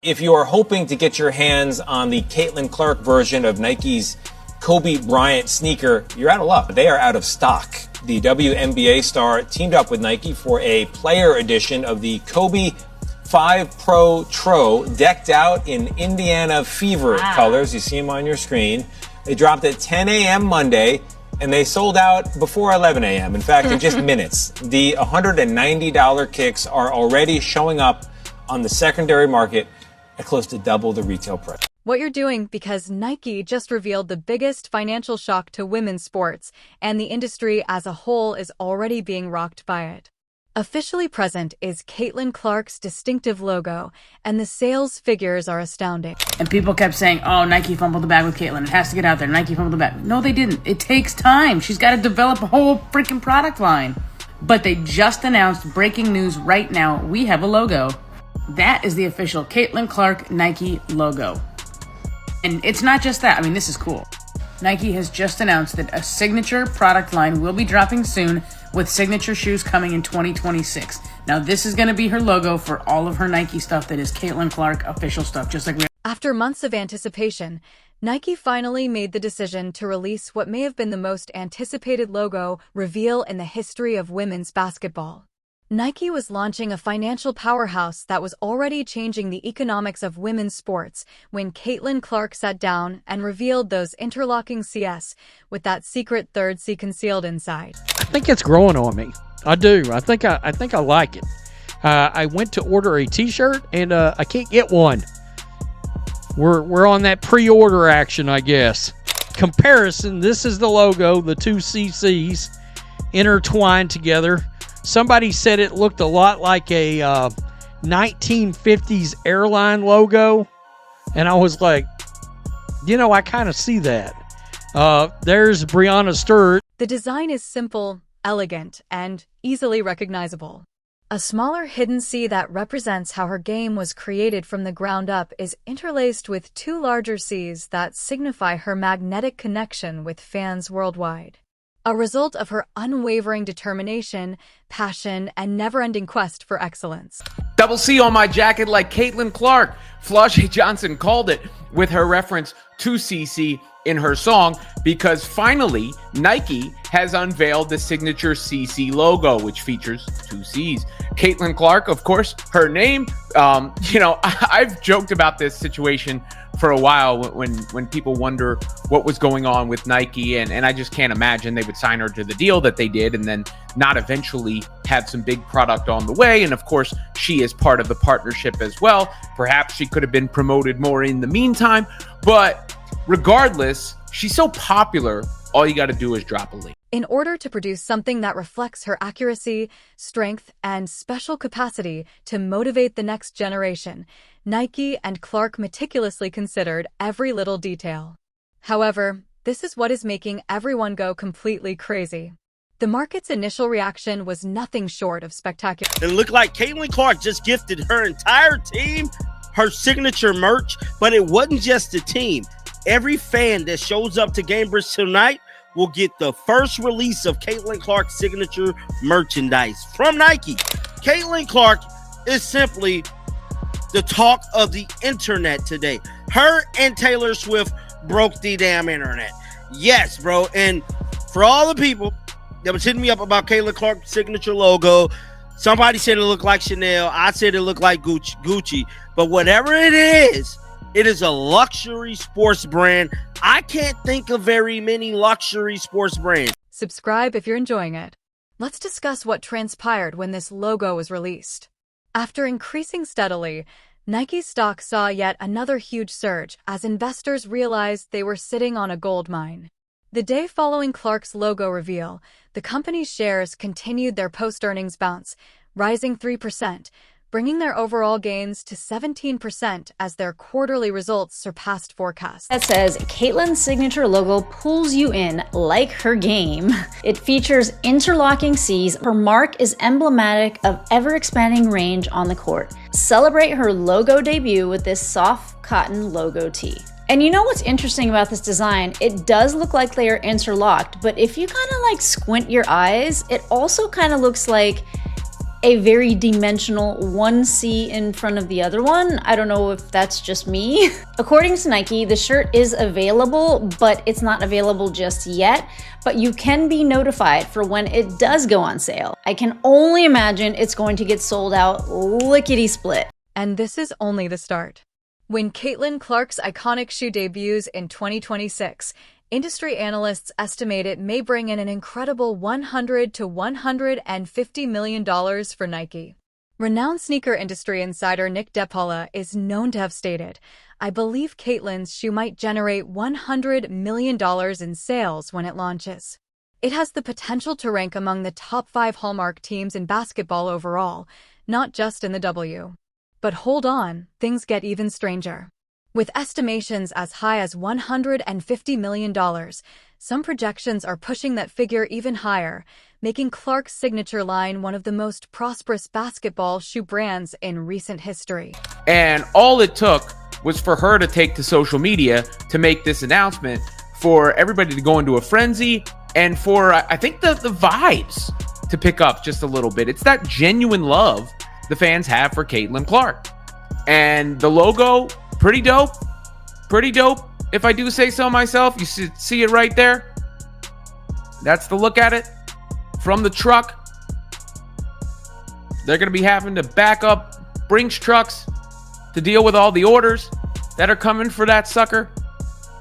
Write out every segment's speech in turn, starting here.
If you are hoping to get your hands on the Caitlin Clark version of Nike's Kobe Bryant sneaker, you're out of luck. They are out of stock. The WNBA star teamed up with Nike for a player edition of the Kobe 5 Pro Tro, decked out in Indiana Fever colors. You see them on your screen. They dropped at 10 a.m. Monday, and they sold out before 11 a.m. In fact, in just minutes. The $190 kicks are already showing up on the secondary market at close to double the retail price. What you're doing because Nike just revealed the biggest financial shock to women's sports, and the industry as a whole is already being rocked by it. Officially present is Caitlin Clark's distinctive logo, and the sales figures are astounding. And people kept saying, oh, Nike fumbled the bag with Caitlin. It has to get out there. Nike fumbled the bag. No, they didn't. It takes time. She's got to develop a whole freaking product line. But they just announced, breaking news right now, we have a logo. That is the official Caitlin Clark Nike logo. And it's not just that. I mean, this is cool. Nike has just announced that a signature product line will be dropping soon, with signature shoes coming in 2026. Now, this is going to be her logo for all of her Nike stuff that is Caitlin Clark official stuff, just like we. After months of anticipation, Nike finally made the decision to release what may have been the most anticipated logo reveal in the history of women's basketball. Nike was launching a financial powerhouse that was already changing the economics of women's sports when Caitlin Clark sat down and revealed those interlocking CS with that secret third C concealed inside. I think it's growing on me. I do. I think I like it. I went to order a t-shirt and I can't get one. We're on that pre-order action, I guess. Comparison, this is the logo, the two CCs intertwined together. Somebody said it looked a lot like a 1950s airline logo. And I was like, I kind of see that. There's Breonna Stewart. The design is simple, elegant, and easily recognizable. A smaller hidden C that represents how her game was created from the ground up is interlaced with two larger C's that signify her magnetic connection with fans worldwide. A result of her unwavering determination, passion, and never-ending quest for excellence. Double C on my jacket like Caitlin Clark. Flau'jae Johnson called it with her reference to CC in her song, because finally Nike has unveiled the signature CC logo, which features two C's. Caitlin Clark, of course, her name. I've joked about this situation for a while when people wonder what was going on with Nike, and I just can't imagine they would sign her to the deal that they did and then not eventually have some big product on the way. And of course, she is part of the partnership as well. Perhaps she could have been promoted more in the meantime, but regardless, she's so popular, all you got to do is drop a link. In order to produce something that reflects her accuracy, strength, and special capacity to motivate the next generation, Nike and Clark meticulously considered every little detail. However, this is what is making everyone go completely crazy. The market's initial reaction was nothing short of spectacular. It looked like Caitlin Clark just gifted her entire team her signature merch, but it wasn't just the team. Every fan that shows up to Gamebridge tonight will get the first release of Caitlin Clark's signature merchandise from Nike. Caitlin Clark is simply the talk of the internet today. Her and Taylor Swift broke the damn internet. Yes, bro. And for all the people that was hitting me up about Caitlin Clark's signature logo, somebody said it looked like Chanel. I said it looked like Gucci. But whatever it is a luxury sports brand. I can't think of very many luxury sports brands. Subscribe if you're enjoying it. Let's discuss what transpired when this logo was released. After increasing steadily, Nike stock saw yet another huge surge as investors realized they were sitting on a gold mine. The day following Clark's logo reveal, the company's shares continued their post-earnings bounce, rising 3%, bringing their overall gains to 17% as their quarterly results surpassed forecasts. That says, Caitlin's signature logo pulls you in like her game. It features interlocking C's. Her mark is emblematic of ever-expanding range on the court. Celebrate her logo debut with this soft cotton logo tee. And you know what's interesting about this design? It does look like they are interlocked, but if you kind of like squint your eyes, it also kind of looks like a very dimensional 1C in front of the other one. I don't know if that's just me. According to Nike, the shirt is available, but it's not available just yet. But you can be notified for when it does go on sale. I can only imagine it's going to get sold out lickety-split. And this is only the start. When Caitlin Clark's iconic shoe debuts in 2026, industry analysts estimate it may bring in an incredible $100 to $150 million for Nike. Renowned sneaker industry insider Nick DePaula is known to have stated, "I believe Caitlin's shoe might generate $100 million in sales when it launches." It has the potential to rank among the top 5 hallmark teams in basketball overall, not just in the W. But hold on, things get even stranger. With estimations as high as $150 million, some projections are pushing that figure even higher, making Clark's signature line one of the most prosperous basketball shoe brands in recent history. And all it took was for her to take to social media to make this announcement, for everybody to go into a frenzy, and for, I think, the vibes to pick up just a little bit. It's that genuine love the fans have for Caitlin Clark. And the logo, pretty dope. Pretty dope, if I do say so myself. You see it right there. That's the look at it from the truck. They're going to be having to back up Brinks trucks to deal with all the orders that are coming for that sucker.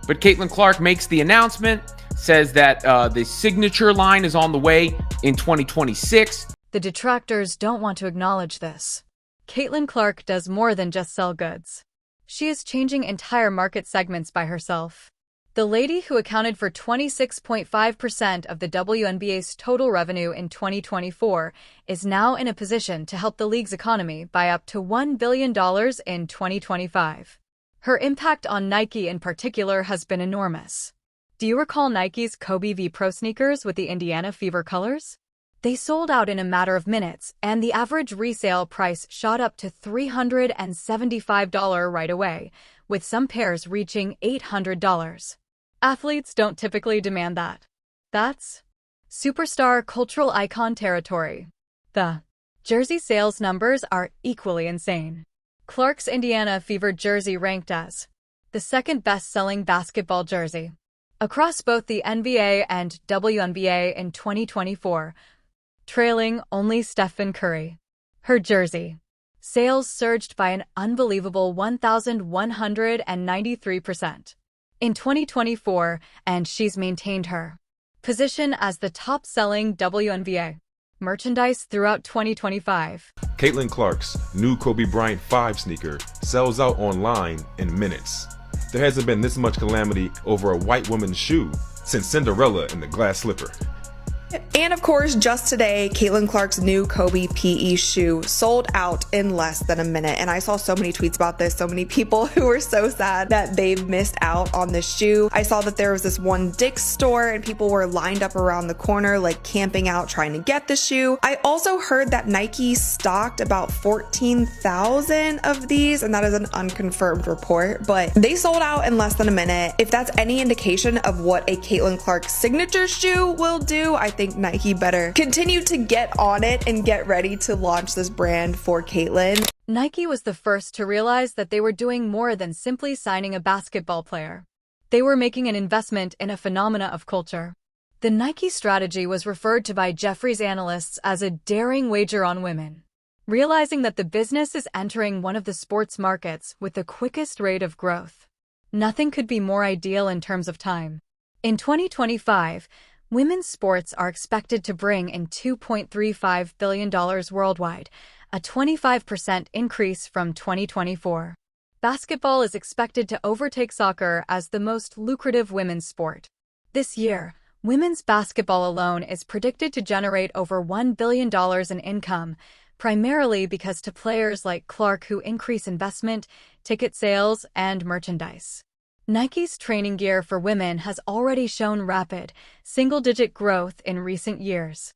But Caitlin Clark makes the announcement, says that the signature line is on the way in 2026. The detractors don't want to acknowledge this. Caitlin Clark does more than just sell goods. She is changing entire market segments by herself. The lady who accounted for 26.5% of the WNBA's total revenue in 2024 is now in a position to help the league's economy by up to $1 billion in 2025. Her impact on Nike in particular has been enormous. Do you recall Nike's Kobe v Pro sneakers with the Indiana Fever colors? They sold out in a matter of minutes, and the average resale price shot up to $375 right away, with some pairs reaching $800. Athletes don't typically demand that. That's superstar cultural icon territory. The jersey sales numbers are equally insane. Clark's Indiana Fever jersey ranked as the second best-selling basketball jersey across both the NBA and WNBA in 2024, trailing only Stephen Curry. Her jersey sales surged by an unbelievable 1,193% in 2024, and she's maintained her position as the top-selling WNBA merchandise throughout 2025. Caitlin Clark's new Kobe Bryant 5 sneaker sells out online in minutes. There hasn't been this much calamity over a white woman's shoe since Cinderella and the glass slipper. And of course, just today, Caitlin Clark's new Kobe PE shoe sold out in less than a minute. And I saw so many tweets about this, so many people who were so sad that they've missed out on this shoe. I saw that there was this one Dick's store and people were lined up around the corner, like camping out, trying to get the shoe. I also heard that Nike stocked about 14,000 of these, and that is an unconfirmed report, but they sold out in less than a minute. If that's any indication of what a Caitlin Clark signature shoe will do, I think Nike better continue to get on it and get ready to launch this brand for Caitlin. Nike was the first to realize that they were doing more than simply signing a basketball player. They were making an investment in a phenomena of culture. The Nike strategy was referred to by Jefferies analysts as a daring wager on women. Realizing that the business is entering one of the sports markets with the quickest rate of growth, nothing could be more ideal in terms of time. In 2025, women's sports are expected to bring in $2.35 billion worldwide, a 25% increase from 2024. Basketball is expected to overtake soccer as the most lucrative women's sport. This year, women's basketball alone is predicted to generate over $1 billion in income, primarily because to players like Clark who increase investment, ticket sales, and merchandise. Nike's training gear for women has already shown rapid, single-digit growth in recent years.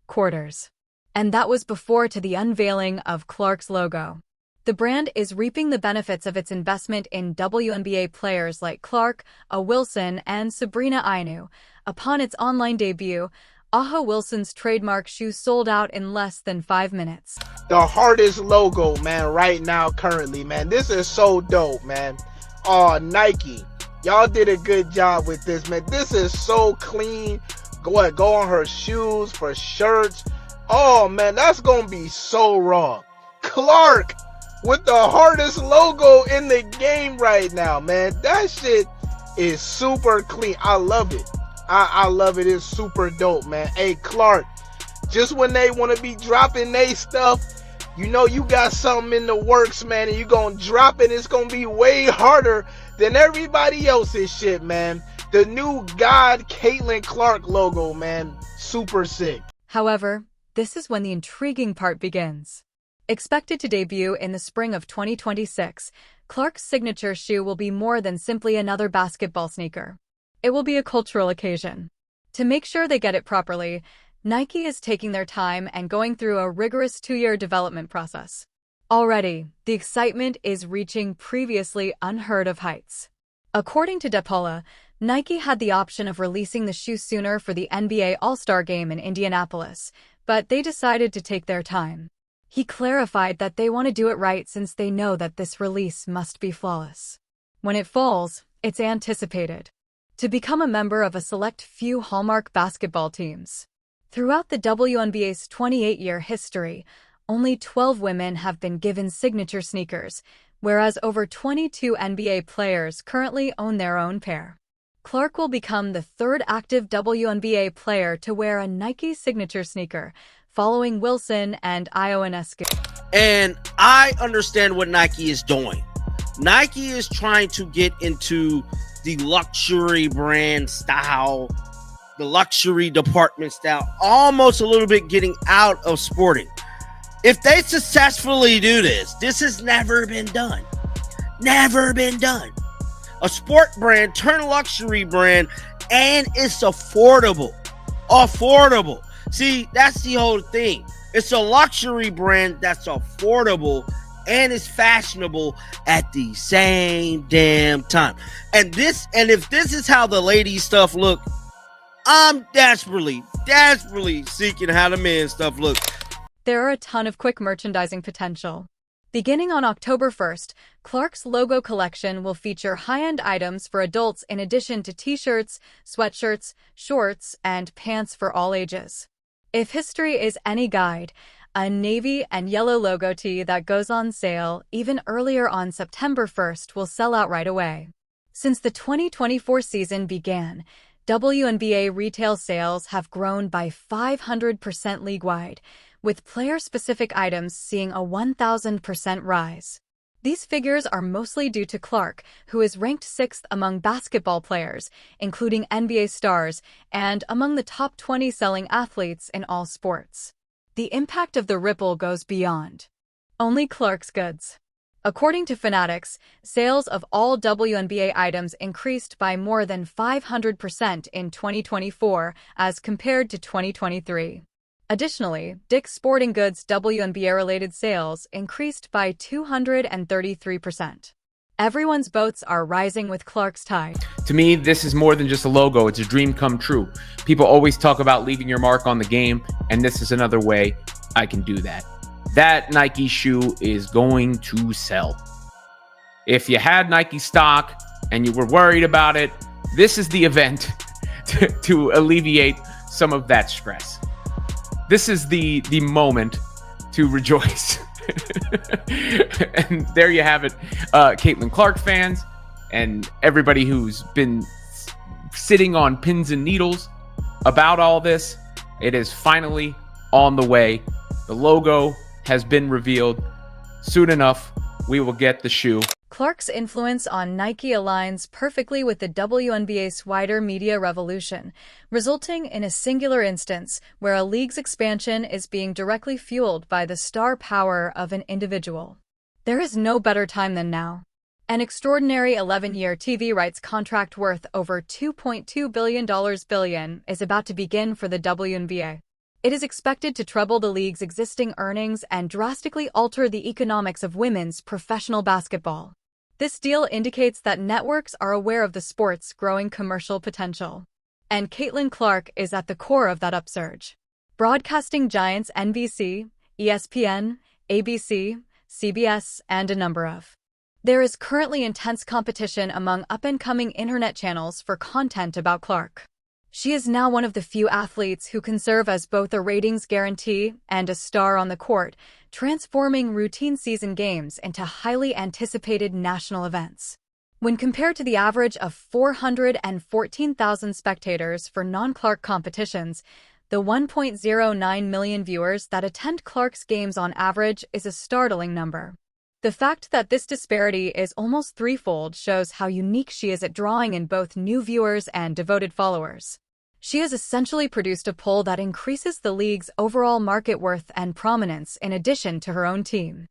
Quarters. And that was before to the unveiling of Clark's logo. The brand is reaping the benefits of its investment in WNBA players like Clark, A. Wilson, and Sabrina Inu. Upon its online debut, Aja Wilson's trademark shoe sold out in less than 5 minutes. The hardest logo, man, right now, currently, man. This is so dope, man. Oh, Nike. Y'all did a good job with this, man. This is so clean. Go on her shoes, for shirts. Oh, man, that's going to be so raw. Clark with the hardest logo in the game right now, man. That shit is super clean. I love it. I love it. It's super dope, man. Hey, Clark, just when they want to be dropping they stuff, you know you got something in the works, man, and you going to drop it. It's going to be way harder than everybody else's shit, man. The new God Caitlin Clark logo, man. Super sick. However, this is when the intriguing part begins. Expected to debut in the spring of 2026, Clark's signature shoe will be more than simply another basketball sneaker. It will be a cultural occasion. To make sure they get it properly, Nike is taking their time and going through a rigorous 2-year development process. Already, the excitement is reaching previously unheard of heights. According to DePaula, Nike had the option of releasing the shoe sooner for the NBA All-Star Game in Indianapolis, but they decided to take their time. He clarified that they want to do it right since they know that this release must be flawless. When it falls, it's anticipated to become a member of a select few hallmark basketball teams. Throughout the WNBA's 28-year history, only 12 women have been given signature sneakers, whereas over 22 NBA players currently own their own pair. Clark will become the third active WNBA player to wear a Nike signature sneaker, following Wilson and Ionescu. And I understand what Nike is doing. Nike is trying to get into the luxury brand style, the luxury department style, almost a little bit getting out of sporting. If they successfully do this, this has never been done. Never been done. A sport brand turn luxury brand, and it's affordable. Affordable. See, that's the whole thing. It's a luxury brand that's affordable and it's fashionable at the same damn time. And if this is how the ladies stuff look, I'm desperately seeking how the men stuff look. There are a ton of quick merchandising potential. Beginning on October 1st, Clark's logo collection will feature high-end items for adults in addition to t-shirts, sweatshirts, shorts, and pants for all ages. If history is any guide, a navy and yellow logo tee that goes on sale even earlier on September 1st will sell out right away. Since the 2024 season began, WNBA retail sales have grown by 500% league-wide, with player-specific items seeing a 1,000% rise. These figures are mostly due to Clark, who is ranked 6th among basketball players, including NBA stars, and among the top 20 selling athletes in all sports. The impact of the ripple goes beyond only Clark's goods. According to Fanatics, sales of all WNBA items increased by more than 500% in 2024 as compared to 2023. Additionally, Dick's Sporting Goods WNBA-related sales increased by 233%. Everyone's boats are rising with Clark's tide. To me, this is more than just a logo. It's a dream come true. People always talk about leaving your mark on the game, and this is another way I can do that. That Nike shoe is going to sell. If you had Nike stock and you were worried about it, this is the event to alleviate some of that stress. This is the moment to rejoice. And there you have it, Caitlin Clark fans and everybody who's been sitting on pins and needles about all this. It is finally on the way. The logo has been revealed. Soon enough, we will get the shoe. Clark's influence on Nike aligns perfectly with the WNBA's wider media revolution, resulting in a singular instance where a league's expansion is being directly fueled by the star power of an individual. There is no better time than now. An extraordinary 11-year TV rights contract worth over $2.2 billion is about to begin for the WNBA. It is expected to treble the league's existing earnings and drastically alter the economics of women's professional basketball. This deal indicates that networks are aware of the sport's growing commercial potential. And Caitlin Clark is at the core of that upsurge. Broadcasting giants NBC, ESPN, ABC, CBS, and a number of. There is currently intense competition among up-and-coming internet channels for content about Clark. She is now one of the few athletes who can serve as both a ratings guarantee and a star on the court, transforming routine season games into highly anticipated national events. When compared to the average of 414,000 spectators for non-Clark competitions, the 1.09 million viewers that attend Clark's games on average is a startling number. The fact that this disparity is almost threefold shows how unique she is at drawing in both new viewers and devoted followers. She has essentially produced a poll that increases the league's overall market worth and prominence in addition to her own team.